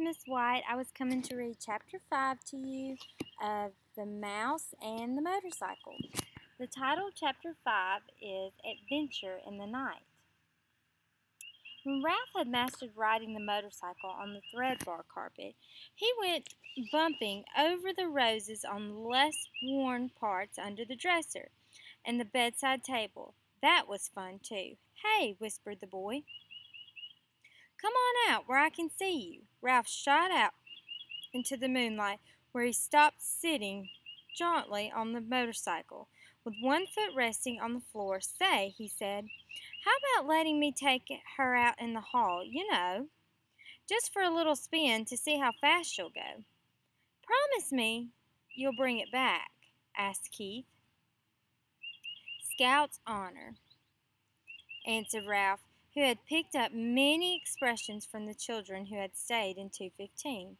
Miss White. I was coming to read Chapter 5 to you of The Mouse and the Motorcycle. The title of Chapter 5 is Adventure in the Night. When Ralph had mastered riding the motorcycle on the thread-bar carpet, he went bumping over the roses on less worn parts under the dresser and the bedside table. That was fun, too. "Hey," whispered the boy. "Come on out where I can see you." Ralph shot out into the moonlight, where he stopped sitting jauntily on the motorcycle, with one foot resting on the floor. "Say," he said, "how about letting me take her out in the hall, just for a little spin to see how fast she'll go?" "Promise me you'll bring it back?" asked Keith. "Scout's honor," answered Ralph, who had picked up many expressions from the children who had stayed in 215.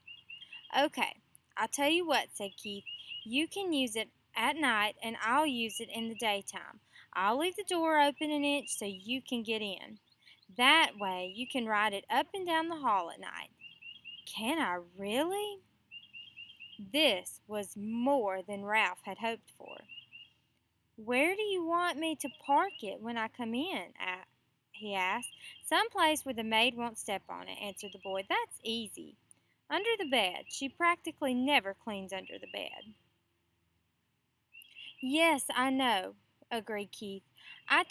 "Okay, I'll tell you what," said Keith. "You can use it at night, and I'll use it in the daytime. I'll leave the door open an inch so you can get in. That way you can ride it up and down the hall at night." "Can I really?" This was more than Ralph had hoped for. "Where do you want me to park it when I come in?" he asked. "Some place where the maid won't step on it," answered the boy. "That's easy. Under the bed. She practically never cleans under the bed." "Yes, I know," agreed Keith. I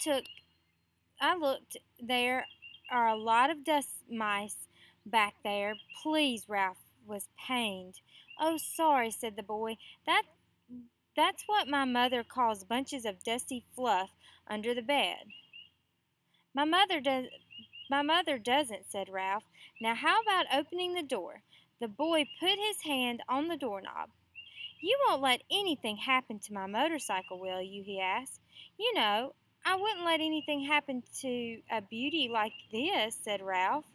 looked. There are a lot of dust mice back there. Please," Ralph was pained. "Oh, sorry," said the boy. That's what my mother calls bunches of dusty fluff under the bed." My mother doesn't," said Ralph. "Now how about opening the door?" The boy put his hand on the doorknob. "You won't let anything happen to my motorcycle, will you?" he asked. "I wouldn't let anything happen to a beauty like this," said Ralph.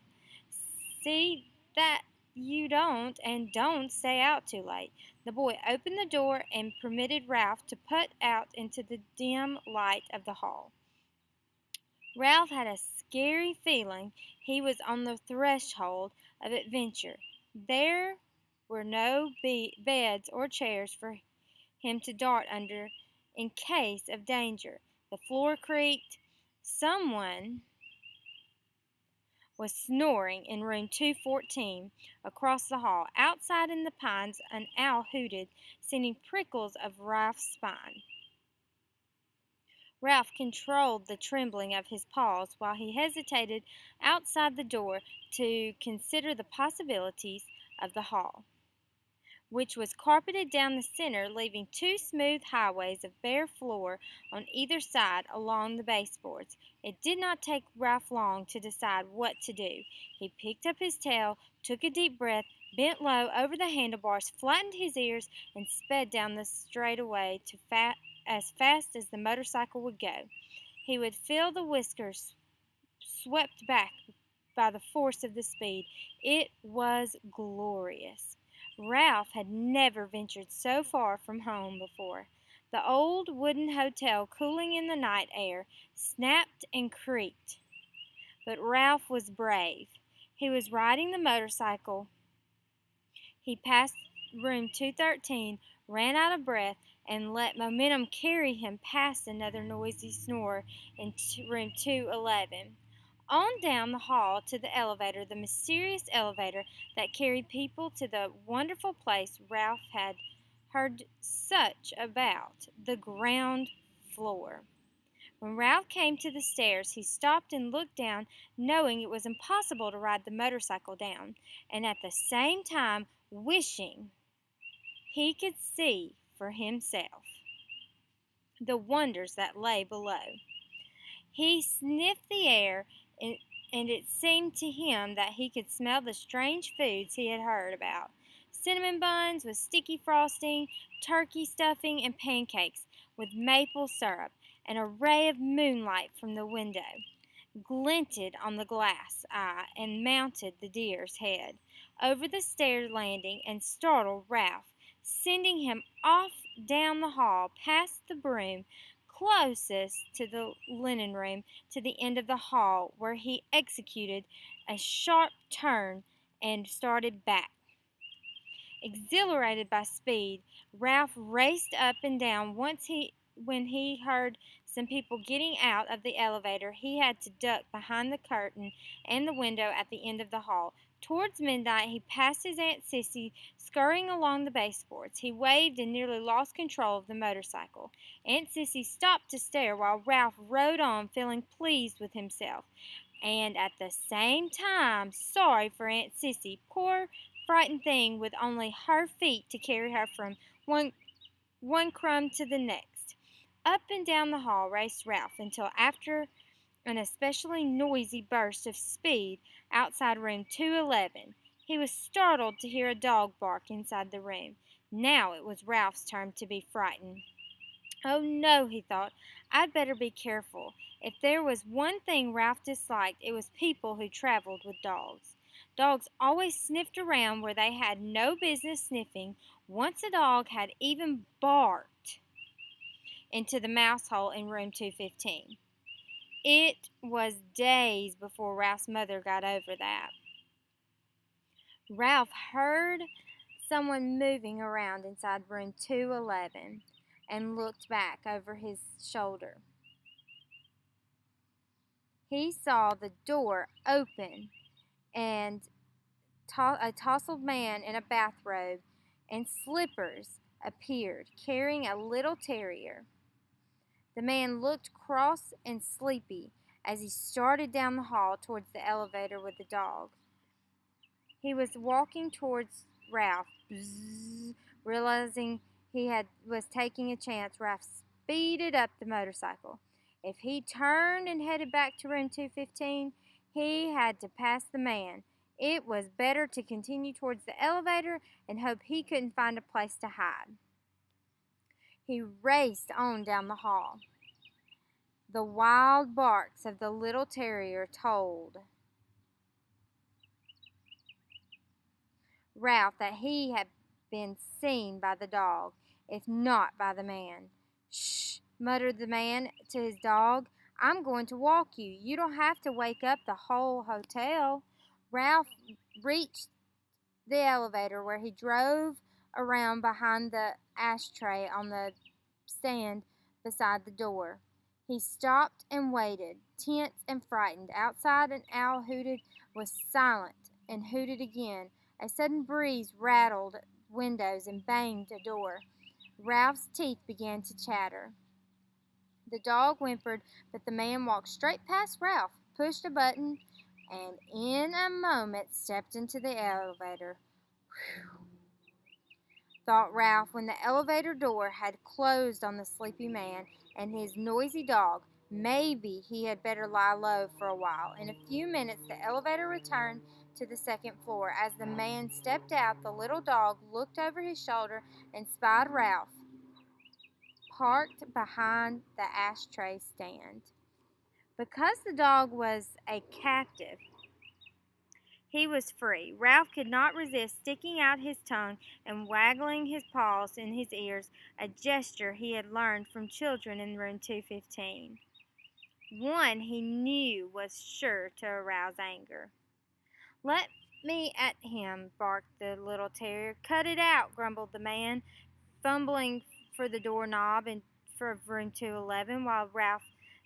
"See that you don't, and don't stay out too late." The boy opened the door and permitted Ralph to put out into the dim light of the hall. Ralph had a scary feeling he was on the threshold of adventure. There were no beds or chairs for him to dart under in case of danger. The floor creaked. Someone was snoring in room 214 across the hall. Outside in the pines, an owl hooted, sending prickles of Ralph's spine. Ralph controlled the trembling of his paws while he hesitated outside the door to consider the possibilities of the hall, which was carpeted down the center, leaving two smooth highways of bare floor on either side along the baseboards. It did not take Ralph long to decide what to do. He picked up his tail, took a deep breath, bent low over the handlebars, flattened his ears, and sped down the straightaway as fast as the motorcycle would go. He would feel the whiskers swept back by the force of the speed. It was glorious. Ralph had never ventured so far from home before. The old wooden hotel, cooling in the night air, snapped and creaked. But Ralph was brave. He was riding the motorcycle. He passed room 213, ran out of breath, and let momentum carry him past another noisy snore in room 211. On down the hall to the elevator, the mysterious elevator that carried people to the wonderful place Ralph had heard such about, the ground floor. When Ralph came to the stairs, he stopped and looked down, knowing it was impossible to ride the motorcycle down, and at the same time wishing he could see for himself the wonders that lay below. He sniffed the air, and it seemed to him that he could smell the strange foods he had heard about. Cinnamon buns with sticky frosting, turkey stuffing, and pancakes with maple syrup. An array of moonlight from the window glinted on the glass eye and mounted the deer's head over the stair landing and startled Ralph, sending him off down the hall past the broom closest to the linen room to the end of the hall, where he executed a sharp turn and started back. Exhilarated by speed, Ralph raced up and down. When he heard some people getting out of the elevator, he had to duck behind the curtain and the window at the end of the hall. Towards midnight, he passed his Aunt Sissy scurrying along the baseboards. He waved and nearly lost control of the motorcycle. Aunt Sissy stopped to stare while Ralph rode on, feeling pleased with himself and at the same time sorry for Aunt Sissy, poor frightened thing with only her feet to carry her from one one crumb to the next. Up and down the hall raced Ralph until after an especially noisy burst of speed outside room 211, he was startled to hear a dog bark inside the room. Now it was Ralph's turn to be frightened. Oh no, he thought, I'd better be careful. If there was one thing Ralph disliked, it was people who traveled with dogs. Dogs always sniffed around where they had no business sniffing. Once a dog had even barked into the mouse hole in room 215. It was days before Ralph's mother got over that. Ralph heard someone moving around inside room 211 and looked back over his shoulder. He saw the door open and a tousled man in a bathrobe and slippers appeared, carrying a little terrier. The man looked cross and sleepy as he started down the hall towards the elevator with the dog. He was walking towards Ralph. Bzzz, realizing was taking a chance, Ralph speeded up the motorcycle. If he turned and headed back to room 215, he had to pass the man. It was better to continue towards the elevator and hope he couldn't find a place to hide. He raced on down the hall. The wild barks of the little terrier told Ralph that he had been seen by the dog, if not by the man. Shh, muttered the man to his dog. I'm going to walk you. You don't have to wake up the whole hotel. Ralph reached the elevator where he drove around behind the ashtray on the stand beside the door. He stopped and waited, tense and frightened. Outside, an owl was silent and hooted again. A sudden breeze rattled windows and banged a door. Ralph's teeth began to chatter. The dog whimpered, but the man walked straight past Ralph, pushed a button, and in a moment stepped into the elevator. Whew, thought Ralph when the elevator door had closed on the sleepy man and his noisy dog. Maybe he had better lie low for a while. In a few minutes, the elevator returned to the second floor. As the man stepped out, the little dog looked over his shoulder and spied Ralph, parked behind the ashtray stand. Because the dog was a captive, he was free. Ralph could not resist sticking out his tongue and waggling his paws in his ears, a gesture he had learned from children in room 215. One he knew was sure to arouse anger. Let me at him, barked the little terrier. Cut it out, grumbled the man, fumbling for the doorknob for room 211, while Ralph,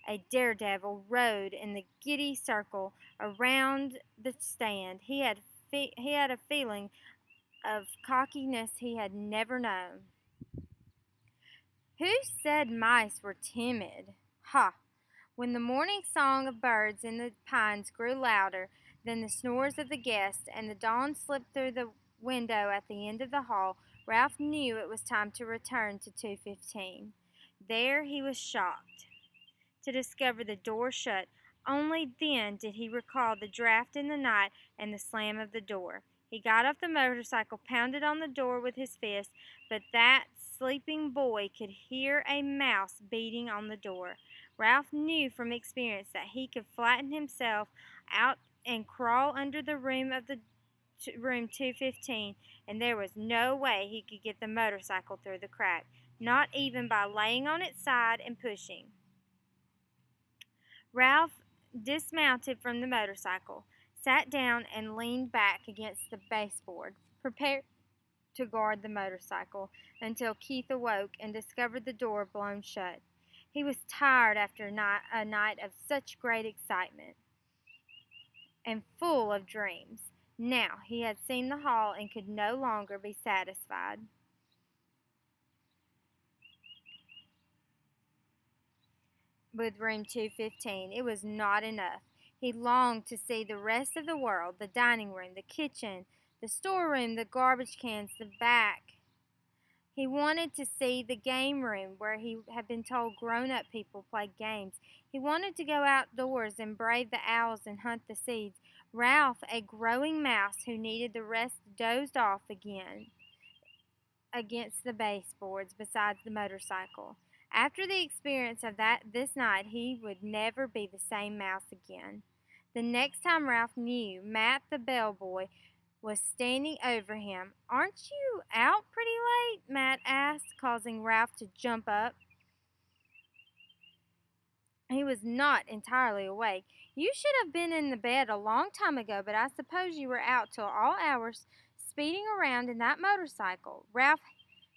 a daredevil, rode in the giddy circle around the stand. He had a feeling of cockiness he had never known. Who said mice were timid? Ha! When the morning song of birds in the pines grew louder than the snores of the guests, and the dawn slipped through the window at the end of the hall, Ralph knew it was time to return to 215. There he was shocked to discover the door shut. Only then did he recall the draft in the night and the slam of the door. He got off the motorcycle, pounded on the door with his fist, but that sleeping boy could hear a mouse beating on the door. Ralph knew from experience that he could flatten himself out and crawl under the room 215, and there was no way he could get the motorcycle through the crack, not even by laying on its side and pushing. Ralph dismounted from the motorcycle, sat down and leaned back against the baseboard, prepared to guard the motorcycle until Keith awoke and discovered the door blown shut. He was tired after a night of such great excitement and full of dreams. Now he had seen the hall and could no longer be satisfied with room 215. It was not enough. He longed to see the rest of the world, the dining room, the kitchen, the storeroom, the garbage cans, the back. He wanted to see the game room where he had been told grown-up people played games. He wanted to go outdoors and brave the owls and hunt the seeds. Ralph, a growing mouse who needed the rest, dozed off again against the baseboards beside the motorcycle. After the experience of this night, he would never be the same mouse again. The next time Ralph knew, Matt the bellboy was standing over him. "Aren't you out pretty late?" Matt asked, causing Ralph to jump up. He was not entirely awake. "You should have been in the bed a long time ago, but I suppose you were out till all hours, speeding around in that motorcycle." Ralph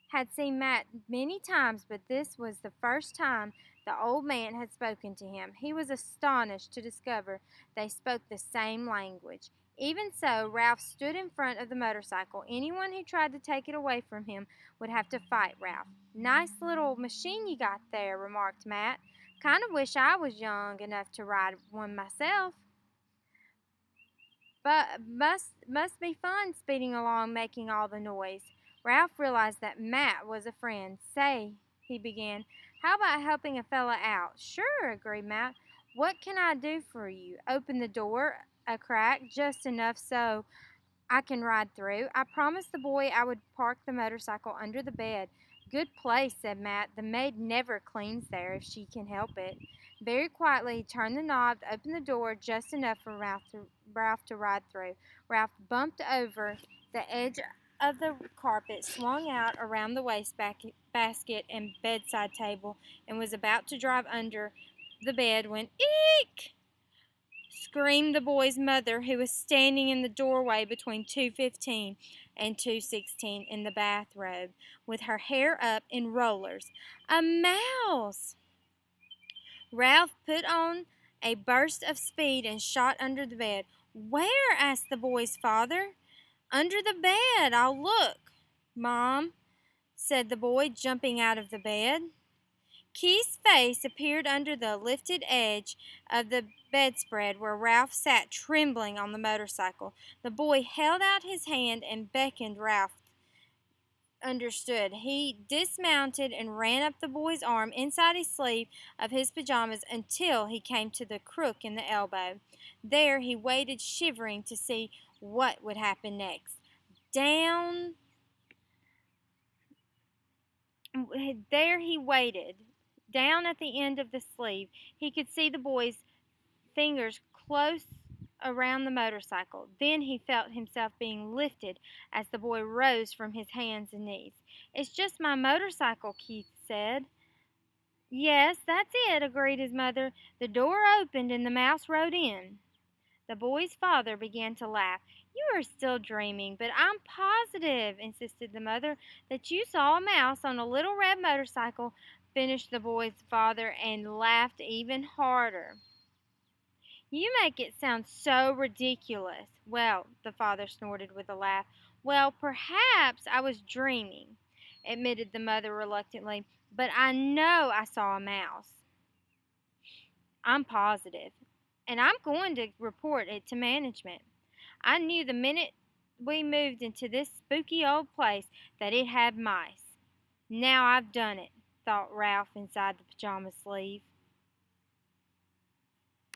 had seen Matt many times, but this was the first time the old man had spoken to him. He was astonished to discover they spoke the same language. Even so, Ralph stood in front of the motorcycle. Anyone who tried to take it away from him would have to fight Ralph. "Nice little machine you got there," remarked Matt. "Kind of wish I was young enough to ride one myself. But must be fun speeding along making all the noise." Ralph realized that Matt was a friend. "Say," he began, "how about helping a fella out?" "Sure," agreed Matt. "What can I do for you?" "Open the door a crack, just enough so I can ride through. I promised the boy I would park the motorcycle under the bed." "Good place," said Matt. "The maid never cleans there if she can help it." Very quietly he turned the knob to open the door just enough for Ralph to ride through. Ralph bumped over the edge of the carpet, swung out around the wastebasket and bedside table, and was about to drive under the bed when "Eek!" screamed the boy's mother, who was standing in the doorway between 215 and 216 in the bathrobe, with her hair up in rollers. "A mouse!" Ralph put on a burst of speed and shot under the bed. "Where?" asked the boy's father. "Under the bed. I'll look, Mom," said the boy, jumping out of the bed. Keith's face appeared under the lifted edge of the bedspread where Ralph sat trembling on the motorcycle. The boy held out his hand and beckoned. Ralph understood. He dismounted and ran up the boy's arm inside his sleeve of his pajamas until he came to the crook in the elbow. There he waited, shivering, to see what would happen next. There he waited. Down at the end of the sleeve, he could see the boy's fingers close around the motorcycle. Then he felt himself being lifted as the boy rose from his hands and knees. "It's just my motorcycle," Keith said. "Yes, that's it," agreed his mother. The door opened and the mouse rode in. The boy's father began to laugh. "You are still dreaming, but I'm positive," insisted the mother, "that you saw a mouse on a little red motorcycle," finished the boy's father, and laughed even harder. "You make it sound so ridiculous." "Well," the father snorted with a laugh, "well, perhaps I was dreaming," admitted the mother reluctantly, "but I know I saw a mouse. I'm positive. And I'm going to report it to management. I knew the minute we moved into this spooky old place that it had mice. Now I've done it," thought Ralph inside the pajama sleeve.